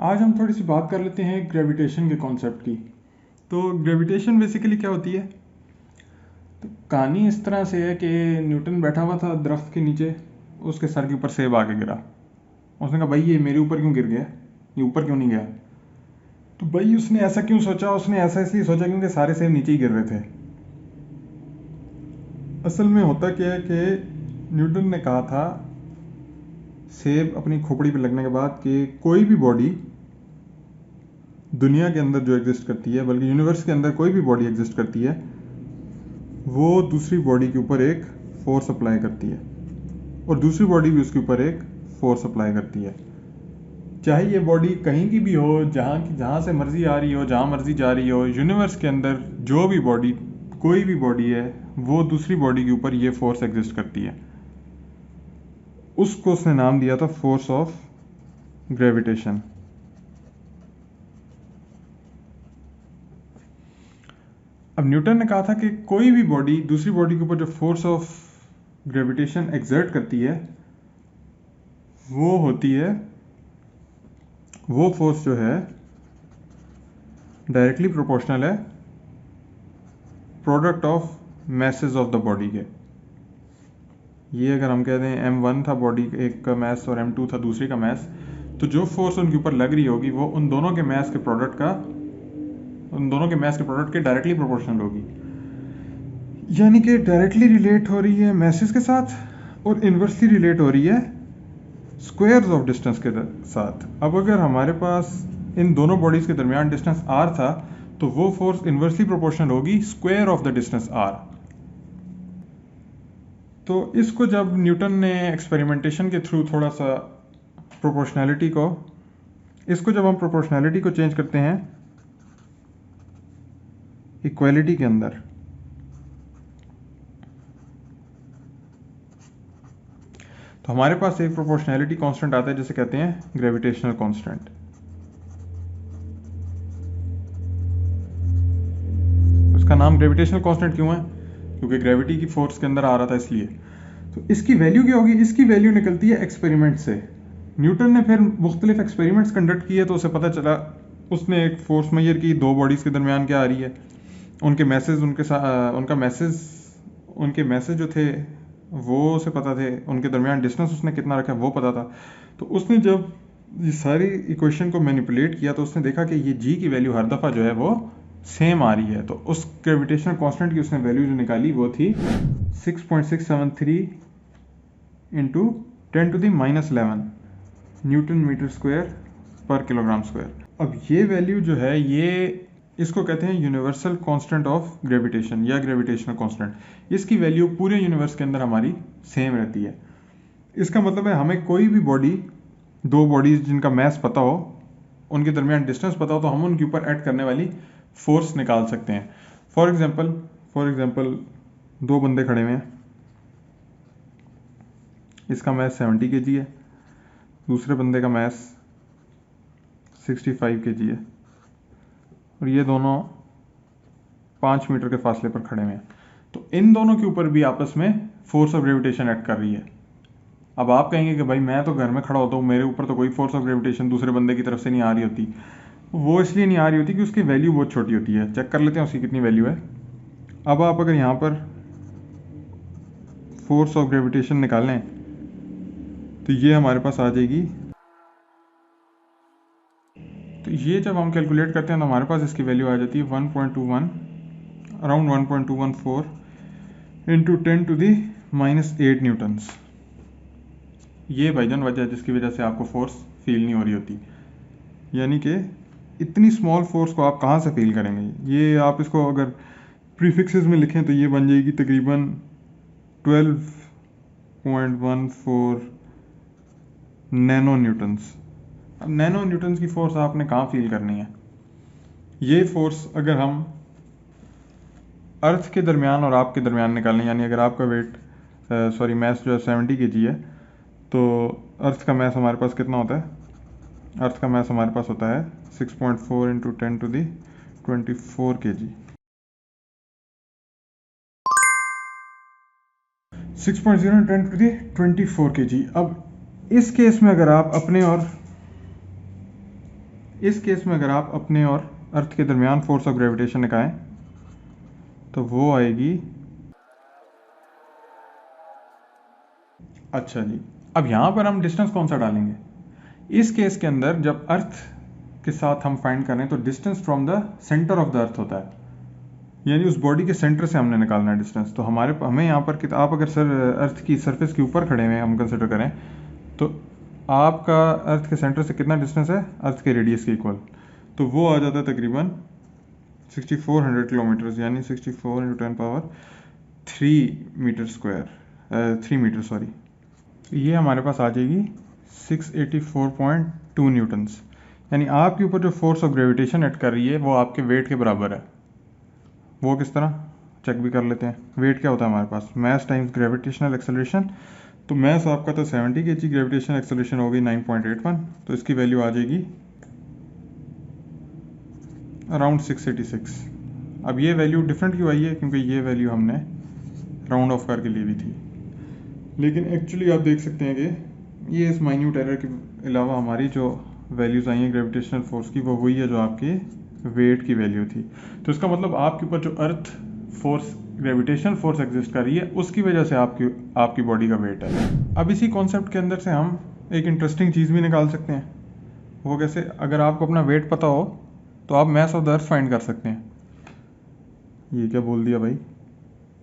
आज हम थोड़ी सी बात कर लेते हैं ग्रेविटेशन के कॉन्सेप्ट की। तो ग्रेविटेशन बेसिकली क्या होती है? तो कहानी इस तरह से है कि न्यूटन बैठा हुआ था दरख्त के नीचे, उसके सर के ऊपर सेब आके गिरा। उसने कहा भाई ये मेरे ऊपर क्यों गिर गया, ये ऊपर क्यों नहीं गया? तो भाई उसने ऐसा क्यों सोचा? उसने ऐसा इसलिए सोचा क्योंकि सारे सेब नीचे ही गिर रहे थे। असल में होता क्या है कि न्यूटन ने कहा था सेब अपनी खोपड़ी पे लगने के बाद कि कोई भी बॉडी दुनिया के अंदर जो एग्जिस्ट करती है, बल्कि यूनिवर्स के अंदर कोई भी बॉडी एग्जिस्ट करती है, वो दूसरी बॉडी के ऊपर एक फोर्स अप्लाई करती है और दूसरी बॉडी भी उसके ऊपर एक फोर्स अप्लाई करती है। चाहे ये बॉडी कहीं की भी हो, जहाँ से मर्जी आ रही हो, जहाँ मर्जी जा रही हो, यूनिवर्स के अंदर जो भी बॉडी, कोई भी बॉडी है, वो दूसरी बॉडी के ऊपर ये फोर्स एग्जिस्ट करती है। उसको उसने नाम दिया था फोर्स ऑफ ग्रेविटेशन। अब न्यूटन ने कहा था कि कोई भी बॉडी दूसरी बॉडी के ऊपर जो फोर्स ऑफ ग्रेविटेशन एग्जर्ट करती है, वो होती है, वो फोर्स जो है डायरेक्टली प्रोपोर्शनल है product of message of the body के। ये अगर हम कह दें m1 था बॉडी एक का मैस और m2 था दूसरी का मैस, तो जो फोर्स उनके ऊपर लग रही होगी वो उन दोनों के मैस के प्रोडक्ट के डायरेक्टली प्रोपोर्शनल होगी। यानी कि डायरेक्टली रिलेट हो रही है मैसेज के साथ और इन्वर्सली रिलेट हो रही है स्क्वायर्स ऑफ डिस्टेंस के साथ। अब अगर हमारे पास इन दोनों बॉडीज के दरमियान डिस्टेंस r था, तो वो फोर्स इन्वर्सली प्रोपोर्शनल होगी square of the distance r। तो इसको जब न्यूटन ने एक्सपेरिमेंटेशन के थ्रू थोड़ा सा जब हम प्रोपोर्शनैलिटी को चेंज करते हैं इक्वालिटी के अंदर, तो हमारे पास एक प्रोपोर्शनैलिटी कांस्टेंट आता है जिसे कहते हैं ग्रेविटेशनल कांस्टेंट। उसका नाम ग्रेविटेशनल कांस्टेंट क्यों है? क्योंकि ग्रेविटी की फोर्स के अंदर आ रहा था इसलिए। तो इसकी वैल्यू क्या होगी? इसकी वैल्यू निकलती है एक्सपेरिमेंट से। न्यूटन ने फिर मुख्तलिफ एक्सपेरिमेंट्स कंडक्ट किए तो उसे पता चला, उसने एक फोर्स मेजर की दो बॉडीज़ के दरमियान क्या आ रही है, उनके मैसेज जो थे वो उसे पता थे, उनके दरमियान डिस्टेंस उसने कितना रखा वो पता था। तो उसने जब ये सारी इक्वेशन को मैनिपुलेट किया तो उसने देखा कि ये जी की वैल्यू हर दफ़ा जो है वो सेम आ रही है। तो उस ग्रेविटेशनल कांस्टेंट की उसने वैल्यू जो निकाली वो थी 6.673 इंटू 10⁻11 न्यूटन मीटर स्क्वायर पर किलोग्राम स्क्वायर। अब ये वैल्यू जो है, ये इसको कहते हैं यूनिवर्सल कांस्टेंट ऑफ ग्रेविटेशन या ग्रेविटेशनल कांस्टेंट। इसकी वैल्यू पूरे यूनिवर्स के अंदर हमारी सेम रहती है। इसका मतलब है हमें कोई भी बॉडी, दो बॉडीज जिनका मैस पता हो, उनके दरमियान डिस्टेंस पता हो, तो हम उनके ऊपर ऐड करने वाली फोर्स निकाल सकते हैं। फॉर एग्जांपल दो बंदे खड़े हुए हैं, इसका मैस 70 kg है, दूसरे बंदे का मैस 65 kg है, और ये दोनों 5 मीटर के फासले पर खड़े हुए हैं। तो इन दोनों के ऊपर भी आपस में फोर्स ऑफ ग्रेविटेशन एक्ट कर रही है। अब आप कहेंगे कि भाई मैं तो घर में खड़ा होता हूँ, मेरे ऊपर तो कोई फोर्स ऑफ ग्रेविटेशन दूसरे बंदे की तरफ से नहीं आ रही होती। वो इसलिए नहीं आ रही होती कि उसकी वैल्यू बहुत छोटी होती है। चेक कर लेते हैं उसकी कितनी वैल्यू है। अब आप अगर यहाँ पर फोर्स ऑफ ग्रेविटेशन निकालें तो ये हमारे पास आ जाएगी। तो ये जब हम कैलकुलेट करते हैं तो हमारे पास इसकी वैल्यू आ जाती है 1.21, अराउंड 1.214 इंटू 10⁻8 न्यूटन्स। ये भाईजान वजह है जिसकी वजह से आपको फोर्स फील नहीं हो रही होती। यानी कि इतनी स्मॉल फोर्स को आप कहाँ से फील करेंगे? ये आप इसको अगर प्रीफिक्सेस में लिखें तो ये बन जाएगी तकरीबन 12.14 नैनो न्यूटन्स। अब नैनो न्यूटन्स की फोर्स आपने कहाँ फील करनी है? ये फोर्स अगर हम अर्थ के दरमियान और आपके दरमियान निकालें, यानी अगर आपका मैस जो है 70 kg है, तो अर्थ का मैस हमारे पास कितना होता है? अर्थ का मैस हमारे पास होता है 6.4 इंटू 10⁻24 kg। 6.0 into 10⁻24 kg। अब इस केस में अगर आप अपने और इस केस में अगर आप अपने और अर्थ के दरमियान फोर्स ऑफ ग्रेविटेशन निकालें तो वो आएगी, अच्छा जी, अब यहाँ पर हम डिस्टेंस कौन सा डालेंगे? इस केस के अंदर जब अर्थ के साथ हम फाइंड करें तो distance from the centre of the अर्थ होता है, यानी उस बॉडी के सेंटर से हमने निकालना है डिस्टेंस। तो हमें यहाँ पर आप अगर अर्थ की सरफेस के ऊपर खड़े हुए हम कंसिडर करें तो आपका अर्थ के सेंटर से कितना डिस्टेंस है? अर्थ के रेडियस के इक्वल। तो वो आ जाता है तकरीबन 6400 किलोमीटर, यानी 64 × 10⁻³ मीटर स्क्वायर, 3 मीटर सॉरी। ये हमारे पास आ जाएगी 684.2 न्यूटन्स, यानी आपके ऊपर जो फोर्स ऑफ ग्रेविटेशन एक्ट कर रही है वो आपके वेट के बराबर है। वो किस तरह चेक भी कर लेते हैं। वेट क्या होता है हमारे पास? Mass times gravitational acceleration. तो मास आपका था 70 kg, ग्रेविटेशनल एक्सेलरेशन हो गई 9.81, तो इसकी वैल्यू आ जाएगी अराउंड 686। अब ये वैल्यू डिफरेंट क्यों आई है? क्योंकि ये वैल्यू हमने राउंड ऑफ करके ली हुई थी, लेकिन एक्चुअली आप देख सकते हैं कि ये इस माइन्यूट एरर के अलावा हमारी जो वैल्यूज़ आई हैं ग्रेविटेशनल फोर्स की वो वही है जो आपके वेट की वैल्यू थी। तो इसका मतलब आपके ऊपर जो earth force gravitational force exist कर रही है उसकी वजह से आपकी बॉडी का वेट है। अब इसी कॉन्सेप्ट के अंदर से हम एक इंटरेस्टिंग चीज़ भी निकाल सकते हैं। वो कैसे? अगर आपको अपना वेट पता हो तो आप mass of the earth find कर सकते हैं। ये क्या बोल दिया भाई?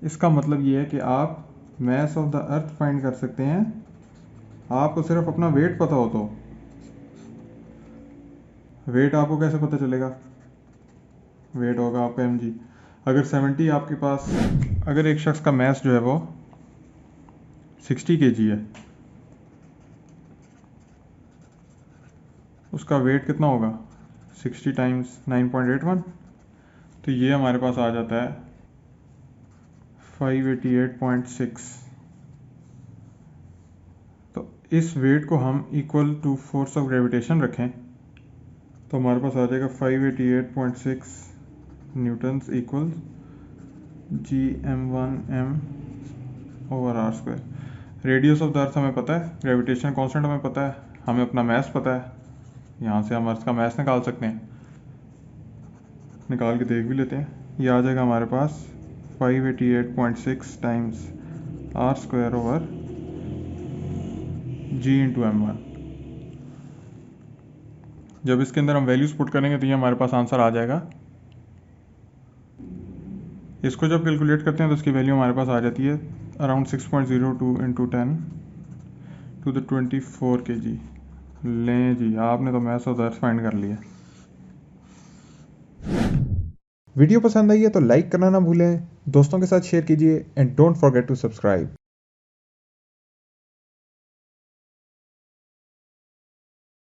इसका मतलब ये है कि आप mass of the earth find कर सकते हैं, आपको सिर्फ अपना वेट पता हो। तो वेट आपको कैसे पता चलेगा? वेट होगा आपका mg। अगर 70 आपके पास, अगर एक शख्स का मास जो है वो 60 kg है, उसका वेट कितना होगा? 60 × 9.81, तो ये हमारे पास आ जाता है 588.6। तो इस वेट को हम equal to force of gravitation रखें तो हमारे पास आ जाएगा 588.6 newtons equal Gm1m/r²। Radius of the earth हमें पता है, ग्रेविटेशन कांस्टेंट हमें पता है, हमें अपना मास पता है, यहाँ से हम अर्थ का मास निकाल सकते हैं। निकाल के देख भी लेते हैं। ये आ जाएगा हमारे पास 588.6 × r²/g×m1। जब इसके अंदर हम वैल्यूज़ पुट करेंगे तो ये हमारे पास आंसर आ जाएगा। इसको जब कैलकुलेट करते हैं तो इसकी वैल्यू हमारे पास आ जाती है अराउंड 6.02 × 10⁻24 kg। लें जी, आपने तो mass of the earth find कर लिया। वीडियो पसंद आई है तो लाइक करना ना भूलें, दोस्तों के साथ शेयर कीजिए and don't forget to subscribe.